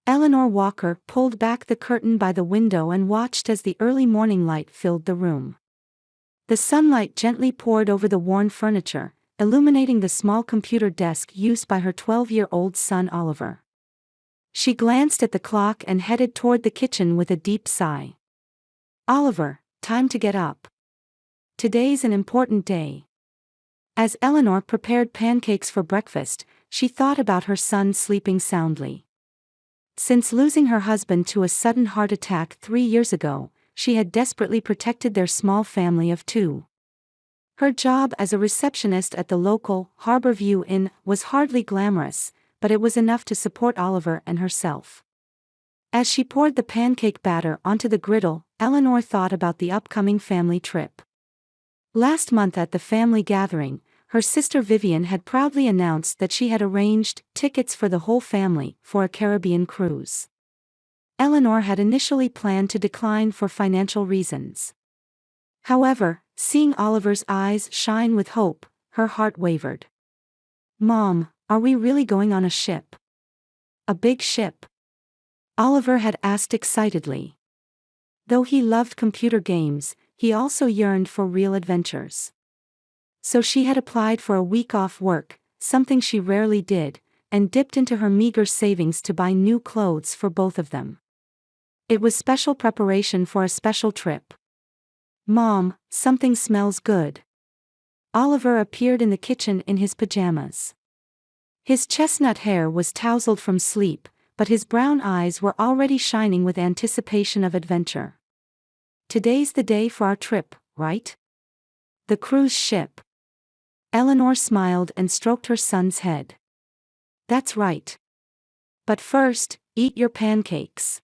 Eleanor Walker pulled back the curtain by the window and watched as the early morning light filled the room. The sunlight gently poured over the worn furniture, illuminating the small computer desk used by her 12-year-old son Oliver. She glanced at the clock and headed toward the kitchen with a deep sigh. "Oliver, time to get up. Today's an important day." As Eleanor prepared pancakes for breakfast, she thought about her son sleeping soundly. Since losing her husband to a sudden heart attack 3 years ago, she had desperately protected their small family of 2. Her job as a receptionist at the local Harborview Inn was hardly glamorous, but it was enough to support Oliver and herself. As she poured the pancake batter onto the griddle, Eleanor thought about the upcoming family trip. Last month at the family gathering, her sister Vivian had proudly announced that she had arranged tickets for the whole family for a Caribbean cruise. Eleanor had initially planned to decline for financial reasons. However, seeing Oliver's eyes shine with hope, her heart wavered. "Mom, are we really going on a ship? A big ship?" Oliver had asked excitedly. Though he loved computer games, he also yearned for real adventures. So she had applied for a week off work, something she rarely did, and dipped into her meager savings to buy new clothes for both of them. It was special preparation for a special trip. "Mom, something smells good." Oliver appeared in the kitchen in his pajamas. His chestnut hair was tousled from sleep, but his brown eyes were already shining with anticipation of adventure. "Today's the day for our trip, right? The cruise ship." Eleanor smiled and stroked her son's head. "That's right. But first, eat your pancakes.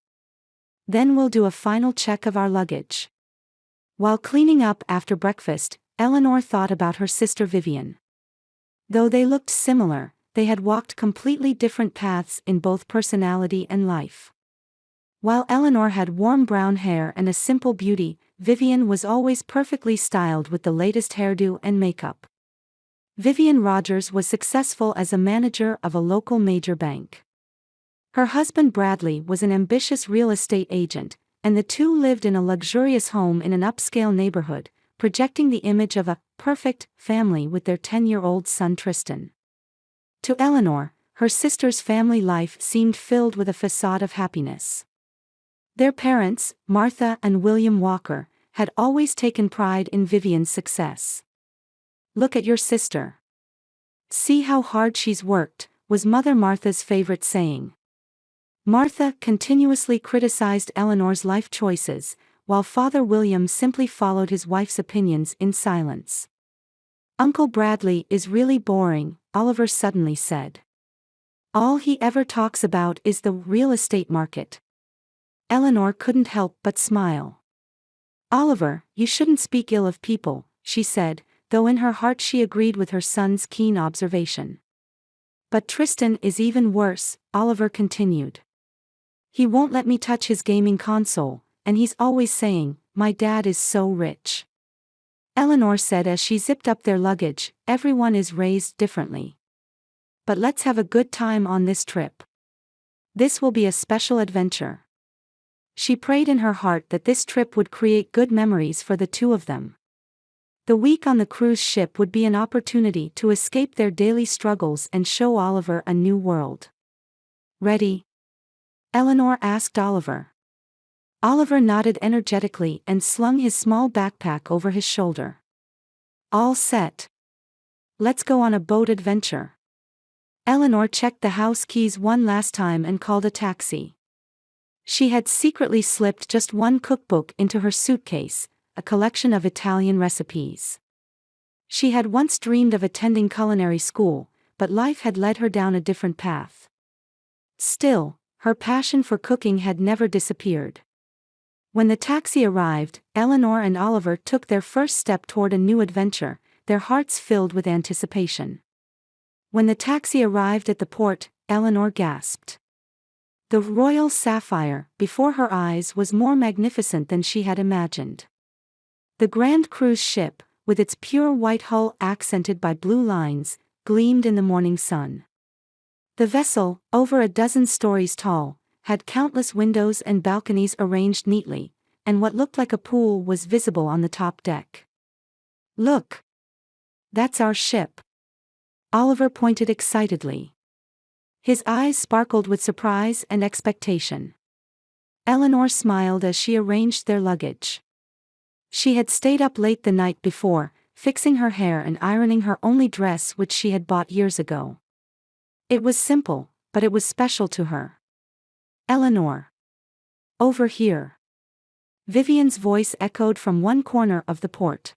Then we'll do a final check of our luggage." While cleaning up after breakfast, Eleanor thought about her sister Vivian. Though they looked similar, they had walked completely different paths in both personality and life. While Eleanor had warm brown hair and a simple beauty, Vivian was always perfectly styled with the latest hairdo and makeup. Vivian Rogers was successful as a manager of a local major bank. Her husband Bradley was an ambitious real estate agent, and the two lived in a luxurious home in an upscale neighborhood, projecting the image of a perfect family with their 10-year-old son Tristan. To Eleanor, her sister's family life seemed filled with a facade of happiness. Their parents, Martha and William Walker, had always taken pride in Vivian's success. "Look at your sister. See how hard she's worked," was Mother Martha's favorite saying. Martha continuously criticized Eleanor's life choices, while Father William simply followed his wife's opinions in silence. "Uncle Bradley is really boring," Oliver suddenly said. "All he ever talks about is the real estate market." Eleanor couldn't help but smile. "Oliver, you shouldn't speak ill of people," she said, though in her heart she agreed with her son's keen observation. "But Tristan is even worse," Oliver continued. "He won't let me touch his gaming console, and he's always saying, 'My dad is so rich.'" Eleanor said as she zipped up their luggage, "Everyone is raised differently. But let's have a good time on this trip. This will be a special adventure." She prayed in her heart that this trip would create good memories for the two of them. The week on the cruise ship would be an opportunity to escape their daily struggles and show Oliver a new world. "Ready?" Eleanor asked Oliver. Oliver nodded energetically and slung his small backpack over his shoulder. "All set. Let's go on a boat adventure." Eleanor checked the house keys one last time and called a taxi. She had secretly slipped just one cookbook into her suitcase, a collection of Italian recipes. She had once dreamed of attending culinary school, but life had led her down a different path. Still, her passion for cooking had never disappeared. When the taxi arrived, Eleanor and Oliver took their first step toward a new adventure, their hearts filled with anticipation. When the taxi arrived at the port, Eleanor gasped. The Royal Sapphire, before her eyes, was more magnificent than she had imagined. The grand cruise ship, with its pure white hull accented by blue lines, gleamed in the morning sun. The vessel, over a dozen stories tall, had countless windows and balconies arranged neatly, and what looked like a pool was visible on the top deck. "Look! That's our ship." Oliver pointed excitedly. His eyes sparkled with surprise and expectation. Eleanor smiled as she arranged their luggage. She had stayed up late the night before, fixing her hair and ironing her only dress which she had bought years ago. It was simple, but it was special to her. "Eleanor. Over here." Vivian's voice echoed from one corner of the port.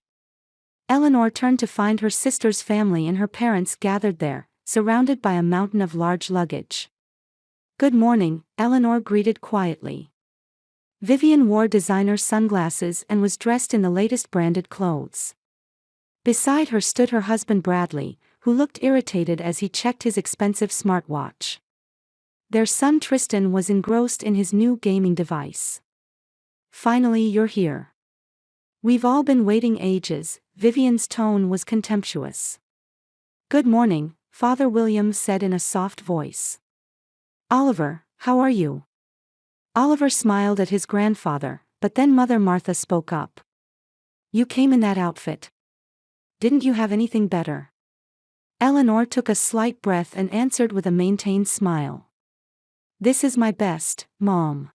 Eleanor turned to find her sister's family and her parents gathered there, surrounded by a mountain of large luggage. "Good morning," Eleanor greeted quietly. Vivian wore designer sunglasses and was dressed in the latest branded clothes. Beside her stood her husband Bradley, who looked irritated as he checked his expensive smartwatch. Their son Tristan was engrossed in his new gaming device. "Finally you're here. We've all been waiting ages." Vivian's tone was contemptuous. "Good morning," Father William said in a soft voice. "Oliver, how are you?" Oliver smiled at his grandfather, but then Mother Martha spoke up. "You came in that outfit. Didn't you have anything better?" Eleanor took a slight breath and answered with a maintained smile. "This is my best, Mom."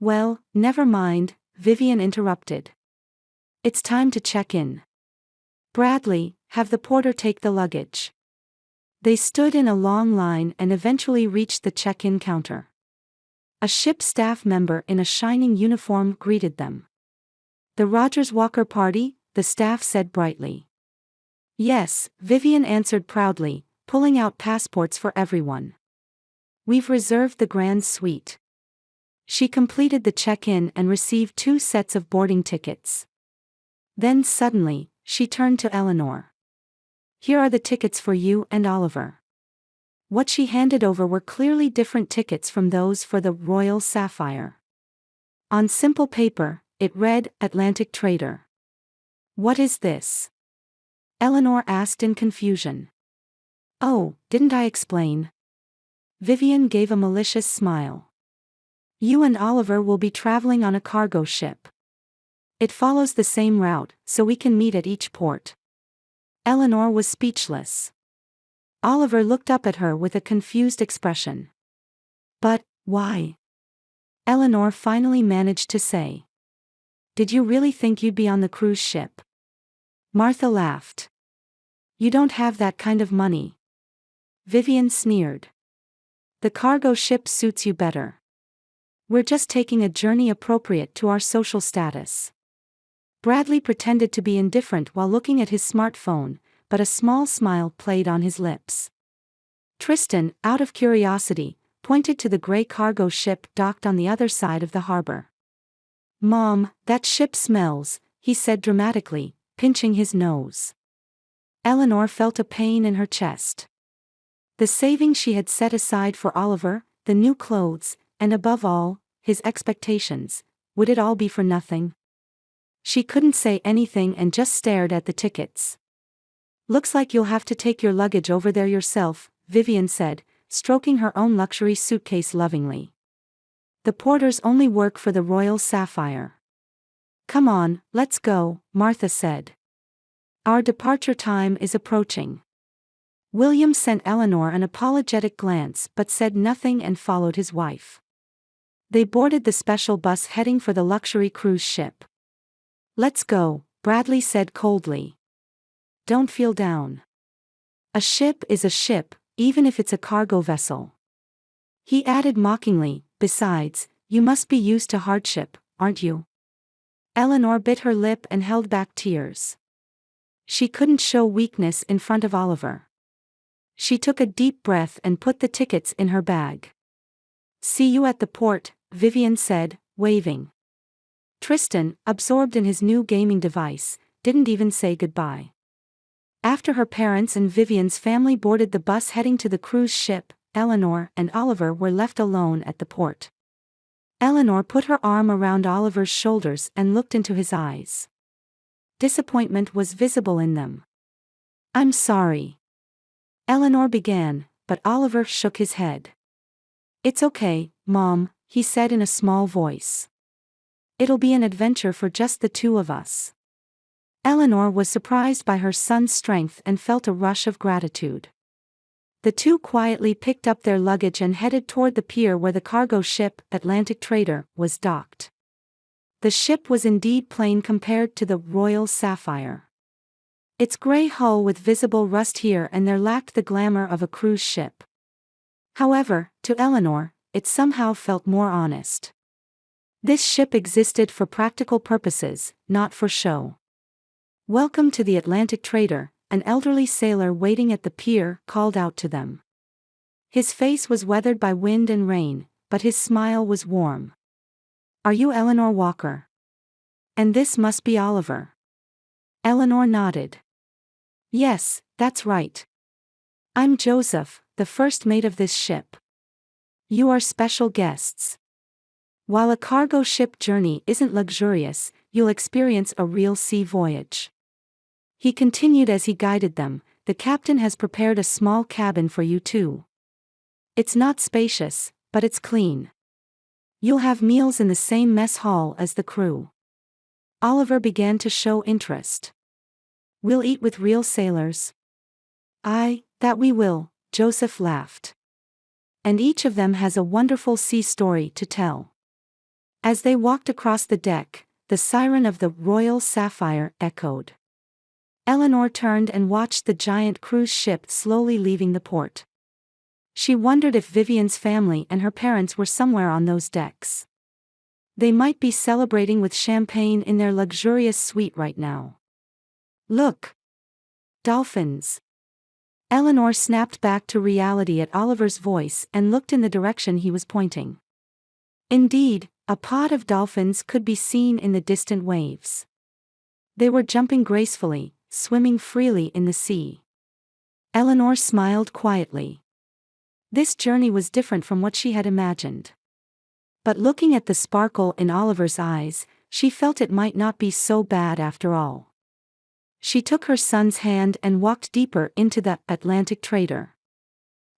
"Well, never mind," Vivian interrupted. "It's time to check in. Bradley, have the porter take the luggage." They stood in a long line and eventually reached the check-in counter. A ship staff member in a shining uniform greeted them. "The Rogers Walker party?" the staff said brightly. "Yes," Vivian answered proudly, pulling out passports for everyone. "We've reserved the grand suite." She completed the check-in and received 2 sets of boarding tickets. Then suddenly, she turned to Eleanor. "Here are the tickets for you and Oliver." What she handed over were clearly different tickets from those for the Royal Sapphire. On simple paper, it read, "Atlantic Trader." "What is this?" Eleanor asked in confusion. "Oh, didn't I explain?" Vivian gave a malicious smile. "You and Oliver will be traveling on a cargo ship. It follows the same route, so we can meet at each port." Eleanor was speechless. Oliver looked up at her with a confused expression. "But, why?" Eleanor finally managed to say. "Did you really think you'd be on the cruise ship?" Martha laughed. "You don't have that kind of money." Vivian sneered. "The cargo ship suits you better. We're just taking a journey appropriate to our social status." Bradley pretended to be indifferent while looking at his smartphone, but a small smile played on his lips. Tristan, out of curiosity, pointed to the gray cargo ship docked on the other side of the harbor. "Mom, that ship smells," he said dramatically, pinching his nose. Eleanor felt a pain in her chest. The savings she had set aside for Oliver, the new clothes, and above all, his expectations, would it all be for nothing? She couldn't say anything and just stared at the tickets. "Looks like you'll have to take your luggage over there yourself," Vivian said, stroking her own luxury suitcase lovingly. "The porters only work for the Royal Sapphire." "Come on, let's go," Martha said. "Our departure time is approaching." William sent Eleanor an apologetic glance but said nothing and followed his wife. They boarded the special bus heading for the luxury cruise ship. "Let's go," Bradley said coldly. "Don't feel down. A ship is a ship, even if it's a cargo vessel." He added mockingly, "Besides, you must be used to hardship, aren't you?" Eleanor bit her lip and held back tears. She couldn't show weakness in front of Oliver. She took a deep breath and put the tickets in her bag. "See you at the port," Vivian said, waving. Tristan, absorbed in his new gaming device, didn't even say goodbye. After her parents and Vivian's family boarded the bus heading to the cruise ship, Eleanor and Oliver were left alone at the port. Eleanor put her arm around Oliver's shoulders and looked into his eyes. Disappointment was visible in them. "I'm sorry." Eleanor began, but Oliver shook his head. "It's okay, Mom," he said in a small voice. "It'll be an adventure for just the two of us." Eleanor was surprised by her son's strength and felt a rush of gratitude. The two quietly picked up their luggage and headed toward the pier where the cargo ship, Atlantic Trader, was docked. The ship was indeed plain compared to the Royal Sapphire. Its gray hull with visible rust here and there lacked the glamour of a cruise ship. However, to Eleanor, it somehow felt more honest. This ship existed for practical purposes, not for show. "Welcome to the Atlantic Trader," an elderly sailor waiting at the pier called out to them. His face was weathered by wind and rain, but his smile was warm. "Are you Eleanor Walker? And this must be Oliver." Eleanor nodded. "Yes, that's right. I'm Joseph, the first mate of this ship. You are special guests. While a cargo ship journey isn't luxurious, you'll experience a real sea voyage." He continued as he guided them, "The captain has prepared a small cabin for you too. It's not spacious, but it's clean. You'll have meals in the same mess hall as the crew." Oliver began to show interest. "We'll eat with real sailors." "Aye, that we will," Joseph laughed. "And each of them has a wonderful sea story to tell." As they walked across the deck, the siren of the Royal Sapphire echoed. Eleanor turned and watched the giant cruise ship slowly leaving the port. She wondered if Vivian's family and her parents were somewhere on those decks. They might be celebrating with champagne in their luxurious suite right now. "Look! Dolphins!" Eleanor snapped back to reality at Oliver's voice and looked in the direction he was pointing. Indeed, a pod of dolphins could be seen in the distant waves. They were jumping gracefully, swimming freely in the sea. Eleanor smiled quietly. This journey was different from what she had imagined. But looking at the sparkle in Oliver's eyes, she felt it might not be so bad after all. She took her son's hand and walked deeper into the Atlantic Trader.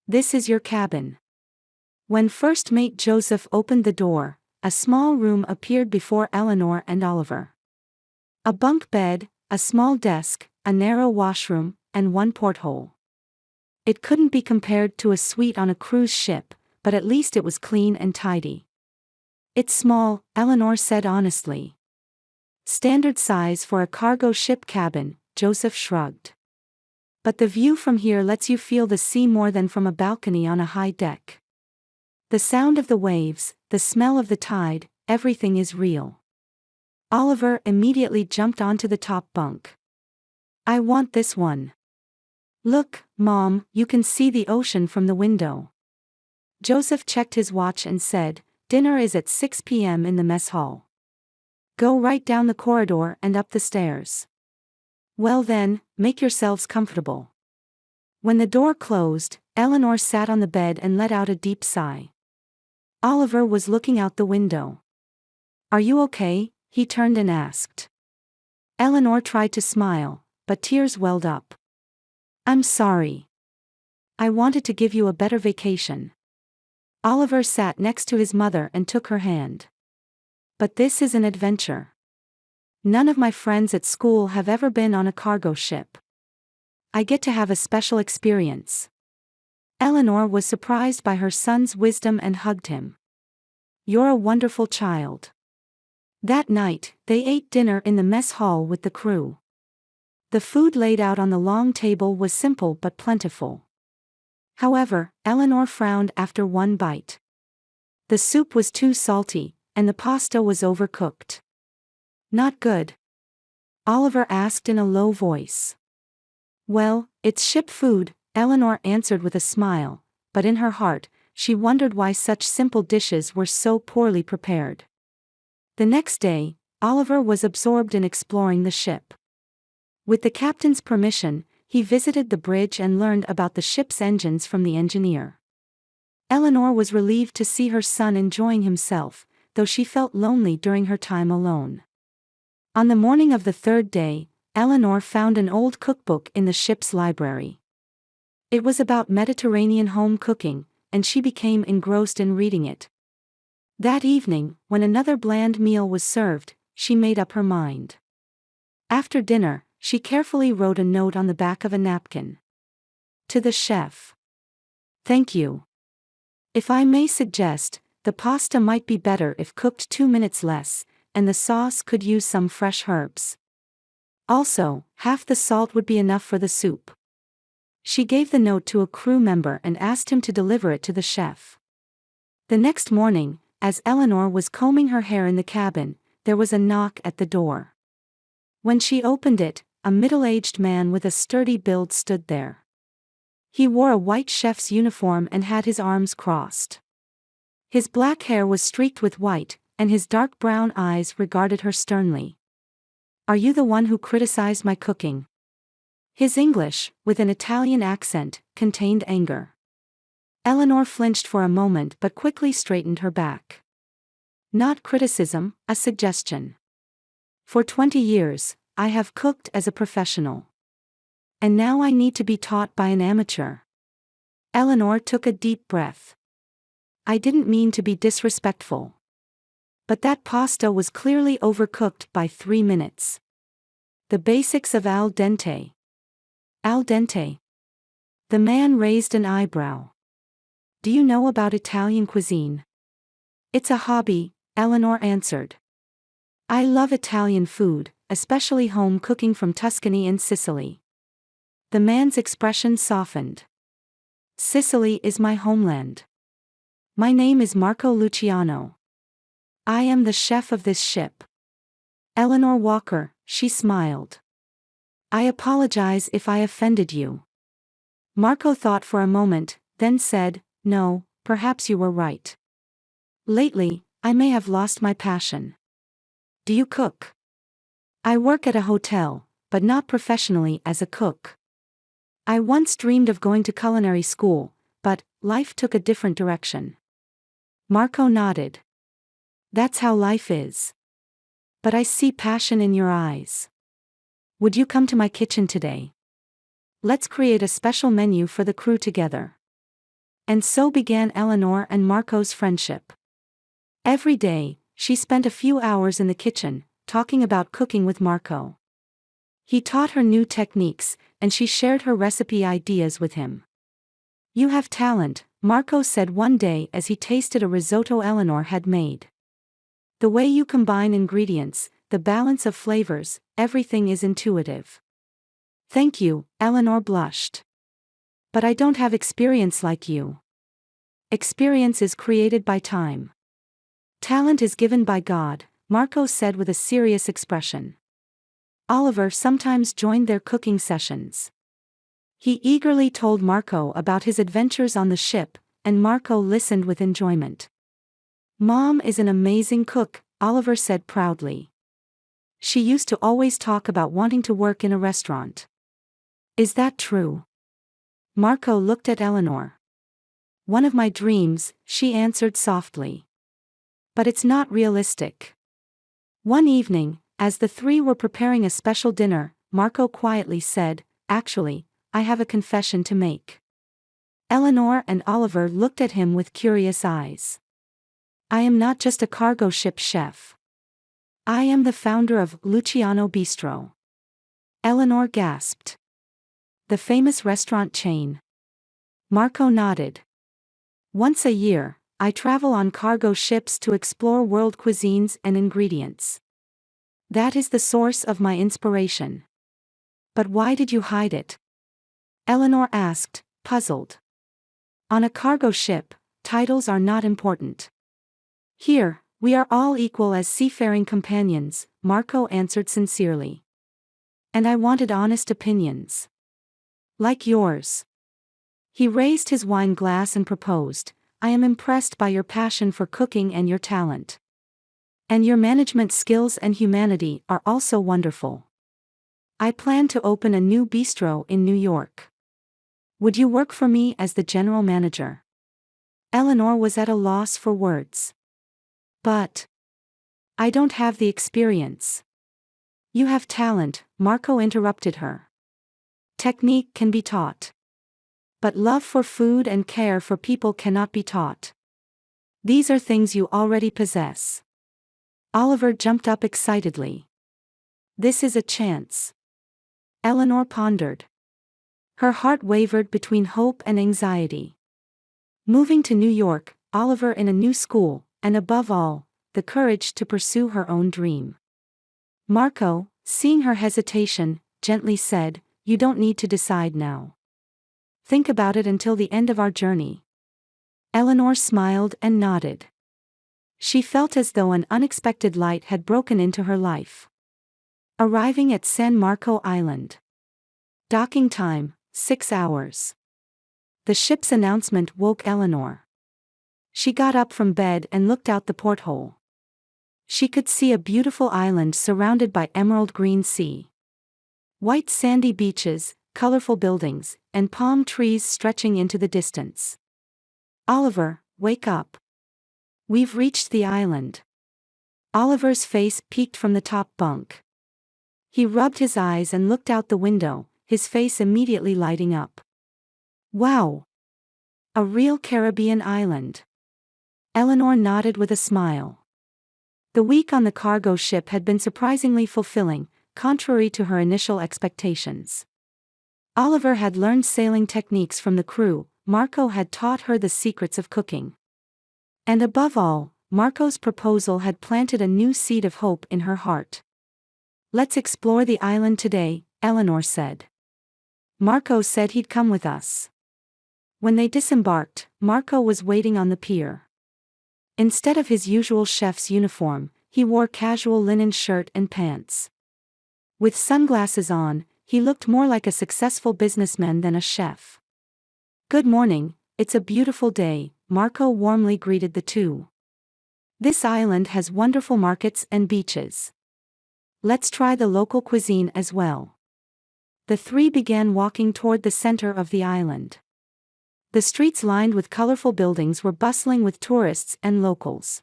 "This is your cabin." When first mate Joseph opened the door, a small room appeared before Eleanor and Oliver. A bunk bed, a small desk, a narrow washroom, and one porthole. It couldn't be compared to a suite on a cruise ship, but at least it was clean and tidy. "It's small," Eleanor said honestly. "Standard size for a cargo ship cabin," Joseph shrugged. "But the view from here lets you feel the sea more than from a balcony on a high deck. The sound of the waves, the smell of the tide, everything is real." Oliver immediately jumped onto the top bunk. "I want this one." "Look, Mom, you can see the ocean from the window." Joseph checked his watch and said, "Dinner is at 6 p.m. in the mess hall. Go right down the corridor and up the stairs." "Well then, make yourselves comfortable." When the door closed, Eleanor sat on the bed and let out a deep sigh. Oliver was looking out the window. "Are you okay?" he turned and asked. Eleanor tried to smile, but tears welled up. "I'm sorry. I wanted to give you a better vacation." Oliver sat next to his mother and took her hand. "But this is an adventure. None of my friends at school have ever been on a cargo ship. I get to have a special experience." Eleanor was surprised by her son's wisdom and hugged him. "You're a wonderful child." That night, they ate dinner in the mess hall with the crew. The food laid out on the long table was simple but plentiful. However, Eleanor frowned after one bite. The soup was too salty, and the pasta was overcooked. "Not good?" Oliver asked in a low voice. "Well, it's ship food," Eleanor answered with a smile, but in her heart, she wondered why such simple dishes were so poorly prepared. The next day, Oliver was absorbed in exploring the ship. With the captain's permission, he visited the bridge and learned about the ship's engines from the engineer. Eleanor was relieved to see her son enjoying himself, though she felt lonely during her time alone. On the morning of the third day, Eleanor found an old cookbook in the ship's library. It was about Mediterranean home cooking, and she became engrossed in reading it. That evening, when another bland meal was served, she made up her mind. After dinner, she carefully wrote a note on the back of a napkin. To the chef. Thank you. If I may suggest, the pasta might be better if cooked 2 minutes less, and the sauce could use some fresh herbs. Also, half the salt would be enough for the soup. She gave the note to a crew member and asked him to deliver it to the chef. The next morning, as Eleanor was combing her hair in the cabin, there was a knock at the door. When she opened it, a middle-aged man with a sturdy build stood there. He wore a white chef's uniform and had his arms crossed. His black hair was streaked with white, and his dark brown eyes regarded her sternly. Are you the one who criticized my cooking? His English, with an Italian accent, contained anger. Eleanor flinched for a moment but quickly straightened her back. Not criticism, a suggestion. For 20 years, I have cooked as a professional. And now I need to be taught by an amateur. Eleanor took a deep breath. I didn't mean to be disrespectful. But that pasta was clearly overcooked by 3 minutes. The basics of al dente. Al dente. The man raised an eyebrow. Do you know about Italian cuisine? It's a hobby, Eleanor answered. I love Italian food, especially home cooking from Tuscany and Sicily. The man's expression softened. Sicily is my homeland. My name is Marco Luciano. I am the chef of this ship. Eleanor Walker, she smiled. I apologize if I offended you. Marco thought for a moment, then said, No, perhaps you were right. Lately, I may have lost my passion. Do you cook? I work at a hotel, but not professionally as a cook. I once dreamed of going to culinary school, but life took a different direction. Marco nodded. That's how life is. But I see passion in your eyes. Would you come to my kitchen today? Let's create a special menu for the crew together. And so began Eleanor and Marco's friendship. Every day, she spent a few hours in the kitchen, talking about cooking with Marco. He taught her new techniques, and she shared her recipe ideas with him. You have talent, Marco said one day as he tasted a risotto Eleanor had made. The way you combine ingredients, the balance of flavors, everything is intuitive. Thank you, Eleanor blushed. But I don't have experience like you. Experience is created by time. Talent is given by God, Marco said with a serious expression. Oliver sometimes joined their cooking sessions. He eagerly told Marco about his adventures on the ship, and Marco listened with enjoyment. Mom is an amazing cook, Oliver said proudly. She used to always talk about wanting to work in a restaurant. Is that true? Marco looked at Eleanor. One of my dreams, she answered softly. But it's not realistic. One evening, as the three were preparing a special dinner, Marco quietly said, Actually, I have a confession to make. Eleanor and Oliver looked at him with curious eyes. I am not just a cargo ship chef. I am the founder of Luciano Bistro. Eleanor gasped. The famous restaurant chain. Marco nodded. Once a year, I travel on cargo ships to explore world cuisines and ingredients. That is the source of my inspiration. But why did you hide it? Eleanor asked, puzzled. On a cargo ship, titles are not important. Here, we are all equal as seafaring companions, Marco answered sincerely. And I wanted honest opinions. Like yours. He raised his wine glass and proposed, I am impressed by your passion for cooking and your talent. And your management skills and humanity are also wonderful. I plan to open a new bistro in New York. Would you work for me as the general manager? Eleanor was at a loss for words. But I don't have the experience. You have talent, Marco interrupted her. Technique can be taught. But love for food and care for people cannot be taught. These are things you already possess. Oliver jumped up excitedly. This is a chance. Eleanor pondered. Her heart wavered between hope and anxiety. Moving to New York, Oliver in a new school, and above all, the courage to pursue her own dream. Marco, seeing her hesitation, gently said, "You don't need to decide now. Think about it until the end of our journey." Eleanor smiled and nodded. She felt as though an unexpected light had broken into her life. Arriving at San Marco Island. Docking time, 6 hours. The ship's announcement woke Eleanor. She got up from bed and looked out the porthole. She could see a beautiful island surrounded by emerald green sea. White sandy beaches, colorful buildings, and palm trees stretching into the distance. "Oliver, wake up. We've reached the island." Oliver's face peeked from the top bunk. He rubbed his eyes and looked out the window, his face immediately lighting up. "Wow! A real Caribbean island." Eleanor nodded with a smile. The week on the cargo ship had been surprisingly fulfilling, contrary to her initial expectations. Oliver had learned sailing techniques from the crew, Marco had taught her the secrets of cooking. And above all, Marco's proposal had planted a new seed of hope in her heart. "Let's explore the island today," Eleanor said. Marco said he'd come with us. When they disembarked, Marco was waiting on the pier. Instead of his usual chef's uniform, he wore casual linen shirt and pants. With sunglasses on, he looked more like a successful businessman than a chef. "Good morning, it's a beautiful day," Marco warmly greeted the two. "This island has wonderful markets and beaches. Let's try the local cuisine as well." The three began walking toward the center of the island. The streets lined with colorful buildings were bustling with tourists and locals.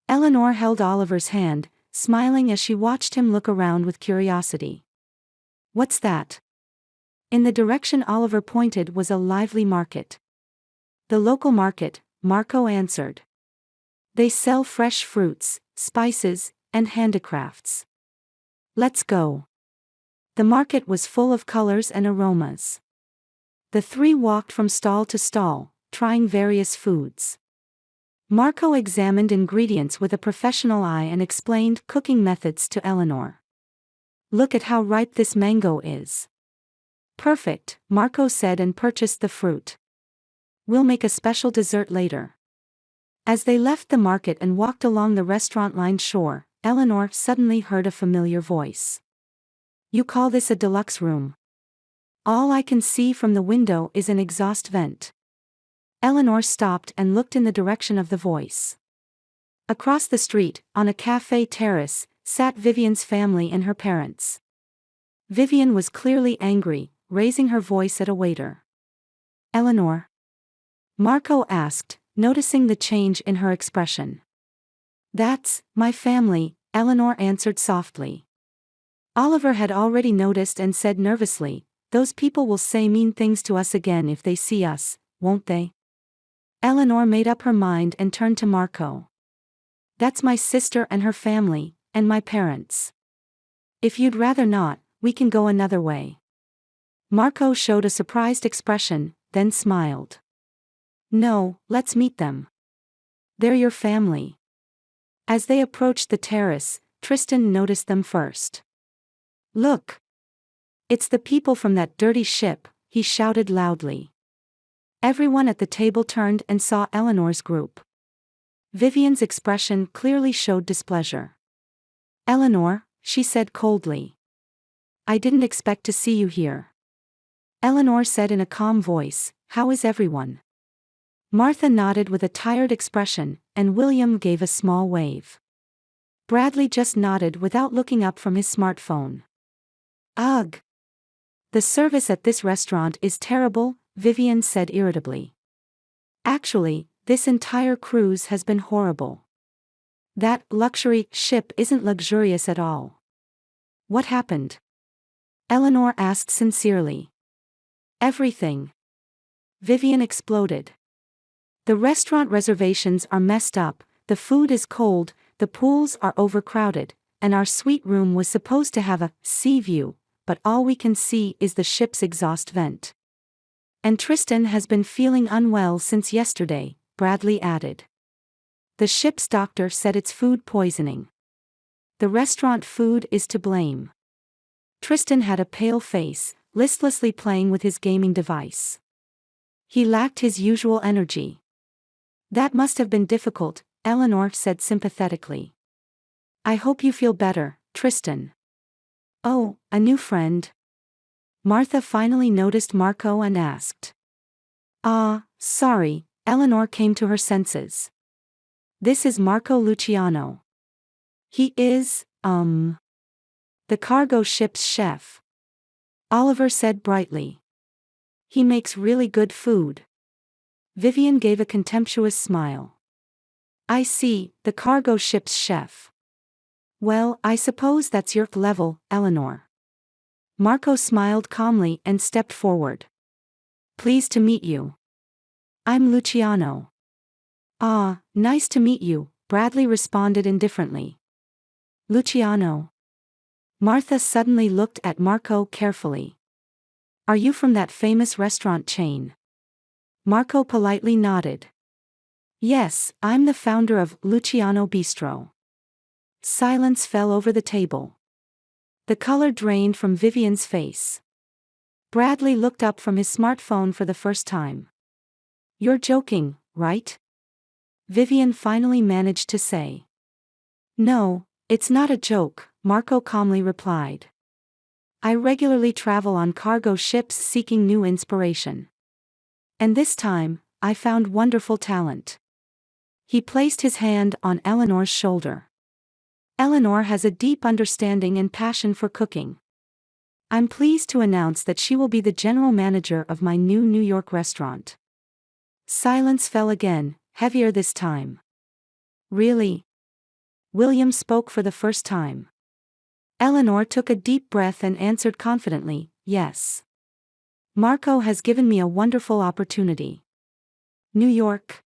Eleanor held Oliver's hand, smiling as she watched him look around with curiosity. "What's that?" In the direction Oliver pointed was a lively market. "The local market," Marco answered. "They sell fresh fruits, spices, and handicrafts. Let's go." The market was full of colors and aromas. The three walked from stall to stall, trying various foods. Marco examined ingredients with a professional eye and explained cooking methods to Eleanor. "Look at how ripe this mango is." "Perfect," Marco said and purchased the fruit. "We'll make a special dessert later." As they left the market and walked along the restaurant-lined shore, Eleanor suddenly heard a familiar voice. "You call this a deluxe room? All I can see from the window is an exhaust vent." Eleanor stopped and looked in the direction of the voice. Across the street, on a cafe terrace, sat Vivian's family and her parents. Vivian was clearly angry, raising her voice at a waiter. "Eleanor?" Marco asked, noticing the change in her expression. "That's my family," Eleanor answered softly. Oliver had already noticed and said nervously, "Those people will say mean things to us again if they see us, won't they?" Eleanor made up her mind and turned to Marco. "That's my sister and her family, and my parents. If you'd rather not, we can go another way." Marco showed a surprised expression, then smiled. "No, let's meet them. They're your family." As they approached the terrace, Tristan noticed them first. "Look! It's the people from that dirty ship," he shouted loudly. Everyone at the table turned and saw Eleanor's group. Vivian's expression clearly showed displeasure. "Eleanor," she said coldly. "I didn't expect to see you here." Eleanor said in a calm voice, "How is everyone?" Martha nodded with a tired expression, and William gave a small wave. Bradley just nodded without looking up from his smartphone. "Ugh! The service at this restaurant is terrible," Vivian said irritably. "Actually, this entire cruise has been horrible. That luxury ship isn't luxurious at all." "What happened?" Eleanor asked sincerely. "Everything. Vivian exploded. The restaurant reservations are messed up, the food is cold, the pools are overcrowded, and our suite room was supposed to have a sea view, but all we can see is the ship's exhaust vent. And Tristan has been feeling unwell since yesterday, Bradley added. The ship's doctor said it's food poisoning. The restaurant food is to blame. Tristan had a pale face, listlessly playing with his gaming device. He lacked his usual energy. That must have been difficult, Eleanor said sympathetically. I hope you feel better, Tristan. Oh, a new friend. Martha finally noticed Marco and asked. Sorry, Eleanor came to her senses. This is Marco Luciano. He is, the cargo ship's chef. Oliver said brightly. He makes really good food. Vivian gave a contemptuous smile. I see, the cargo ship's chef. Well, I suppose that's your level, Eleanor. Marco smiled calmly and stepped forward. Pleased to meet you. I'm Luciano. Nice to meet you, Bradley responded indifferently. Luciano. Martha suddenly looked at Marco carefully. Are you from that famous restaurant chain? Marco politely nodded. Yes, I'm the founder of Luciano Bistro. Silence fell over the table. The color drained from Vivian's face. Bradley looked up from his smartphone for the first time. You're joking, right? Vivian finally managed to say. No, it's not a joke, Marco calmly replied. I regularly travel on cargo ships seeking new inspiration. And this time, I found wonderful talent. He placed his hand on Eleanor's shoulder. Eleanor has a deep understanding and passion for cooking. I'm pleased to announce that she will be the general manager of my new New York restaurant. Silence fell again, heavier this time. Really? William spoke for the first time. Eleanor took a deep breath and answered confidently, yes. Marco has given me a wonderful opportunity. New York?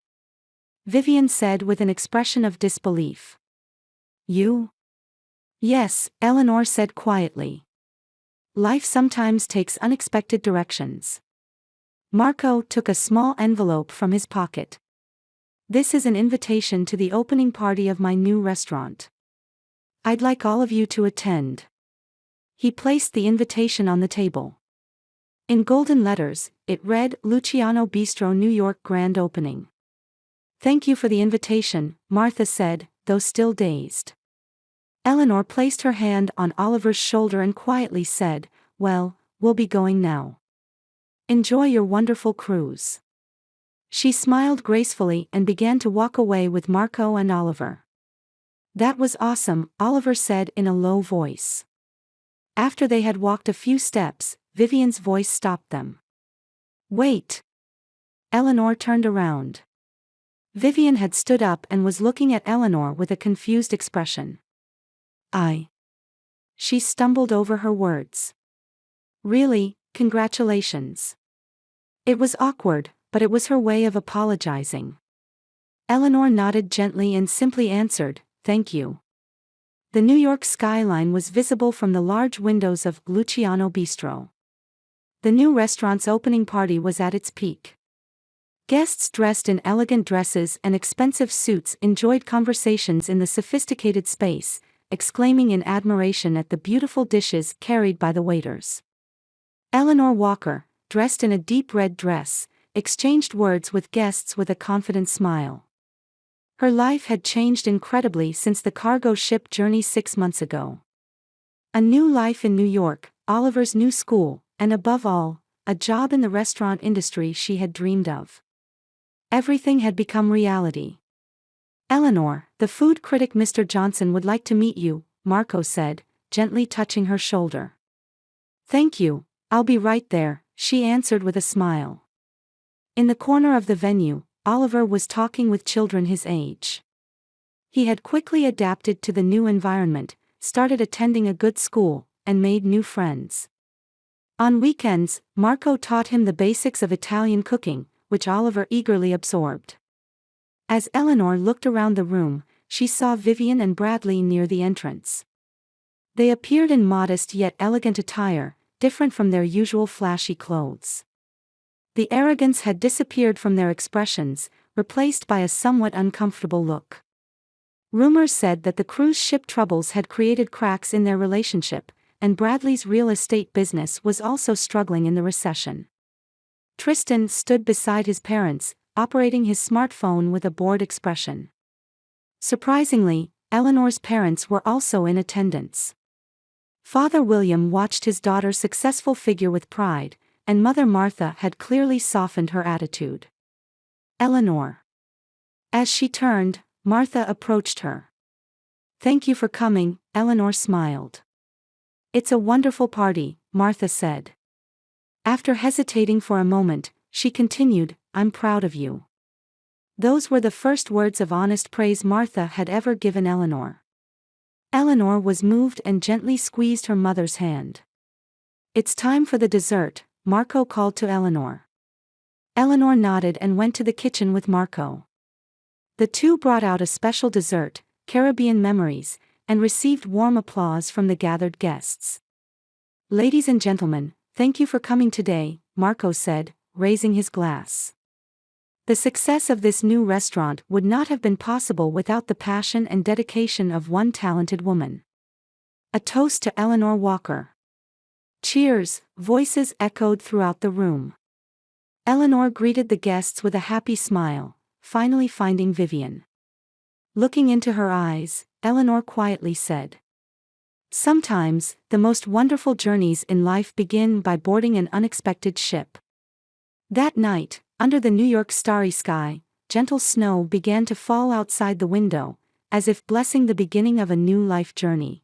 Vivian said with an expression of disbelief. You? Yes, Eleanor said quietly. Life sometimes takes unexpected directions. Marco took a small envelope from his pocket. This is an invitation to the opening party of my new restaurant. I'd like all of you to attend. He placed the invitation on the table. In golden letters, it read, Luciano Bistro New York Grand Opening. Thank you for the invitation, Martha said, though still dazed. Eleanor placed her hand on Oliver's shoulder and quietly said, well, we'll be going now. Enjoy your wonderful cruise. She smiled gracefully and began to walk away with Marco and Oliver. That was awesome, Oliver said in a low voice. After they had walked a few steps, Vivian's voice stopped them. Wait. Eleanor turned around. Vivian had stood up and was looking at Eleanor with a confused expression. She stumbled over her words. Really, congratulations. It was awkward, but it was her way of apologizing. Eleanor nodded gently and simply answered, thank you. The New York skyline was visible from the large windows of Luciano Bistro. The new restaurant's opening party was at its peak. Guests dressed in elegant dresses and expensive suits enjoyed conversations in the sophisticated space, exclaiming in admiration at the beautiful dishes carried by the waiters. Eleanor Walker, dressed in a deep red dress, exchanged words with guests with a confident smile. Her life had changed incredibly since the cargo ship journey 6 months ago. A new life in New York, Oliver's new school, and above all, a job in the restaurant industry she had dreamed of. Everything had become reality. Eleanor, the food critic Mr. Johnson would like to meet you, Marco said, gently touching her shoulder. Thank you, I'll be right there, she answered with a smile. In the corner of the venue, Oliver was talking with children his age. He had quickly adapted to the new environment, started attending a good school, and made new friends. On weekends, Marco taught him the basics of Italian cooking, which Oliver eagerly absorbed. As Eleanor looked around the room, she saw Vivian and Bradley near the entrance. They appeared in modest yet elegant attire, different from their usual flashy clothes. The arrogance had disappeared from their expressions, replaced by a somewhat uncomfortable look. Rumors said that the cruise ship troubles had created cracks in their relationship, and Bradley's real estate business was also struggling in the recession. Tristan stood beside his parents, operating his smartphone with a bored expression. Surprisingly, Eleanor's parents were also in attendance. Father William watched his daughter's successful figure with pride, and Mother Martha had clearly softened her attitude. Eleanor. As she turned, Martha approached her. "Thank you for coming," Eleanor smiled. "It's a wonderful party," Martha said. After hesitating for a moment, she continued, "I'm proud of you." Those were the first words of honest praise Martha had ever given Eleanor. Eleanor was moved and gently squeezed her mother's hand. "It's time for the dessert," Marco called to Eleanor. Eleanor nodded and went to the kitchen with Marco. The two brought out a special dessert, Caribbean memories, and received warm applause from the gathered guests. "Ladies and gentlemen, thank you for coming today," Marco said, raising his glass. The success of this new restaurant would not have been possible without the passion and dedication of one talented woman. A toast to Eleanor Walker. Cheers, voices echoed throughout the room. Eleanor greeted the guests with a happy smile, finally finding Vivian. Looking into her eyes, Eleanor quietly said, "Sometimes, the most wonderful journeys in life begin by boarding an unexpected ship." That night, under the New York starry sky, gentle snow began to fall outside the window, as if blessing the beginning of a new life journey.